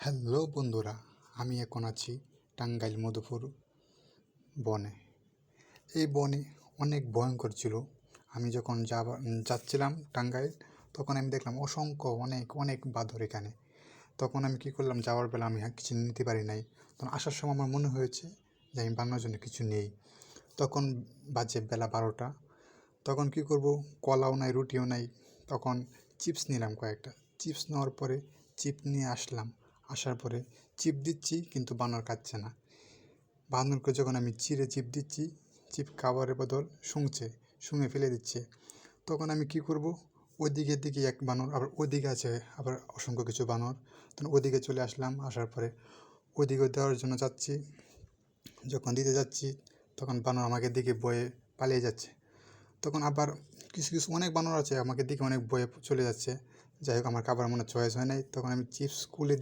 Hello বন্ধুরা, আমি এখন আছি টাঙ্গাইল মধুপুর বনে। এই বনে অনেক ভয়ঙ্কর ছিল। আমি যখন যাচ্ছিলাম টাঙ্গাইল, তখন আমি দেখলাম অসংখ্য অনেক অনেক বাঁদর এখানে। তখন আমি কী করলাম, যাওয়ার বেলা আমি কিছু নিতে পারি নাই। তখন আসার সময় আমার মনে হয়েছে যে আমি বানানোর জন্য কিছু নেই। তখন বাজে বেলা 12টা। তখন কী করব, কলাও নাই, রুটিও নাই। তখন চিপস নিলাম কয়েকটা। চিপস নেওয়ার পরে চিপ নিয়ে আসার পরে চিপ দিচ্ছি, কিন্তু বানর খাচ্ছে না। বানরকে যখন আমি চিড়ে চিপ দিচ্ছি, চিপ খাবারের বদল শুঙে ফেলে দিচ্ছে। তখন আমি কি করব, ওইদিকে দিকে এক বানর, আবার ওইদিকে আছে আবার অসংখ্য কিছু বানর। তখন ওইদিকে চলে আসলাম। আসার পরে ওইদিকে দেওয়ার জন্য যাচ্ছি। যখন দিতে যাচ্ছি, তখন বানর আমাকে দিকে বয়ে পালিয়ে যাচ্ছে। তখন আবার কিছু কিছু অনেক বানর আছে আমাকে দিকে অনেক বয়ে চলে যাচ্ছে। যাই হোক, আমার খাবার মনে চয়েস হয় নাই। তখন আমি চিপস খুলে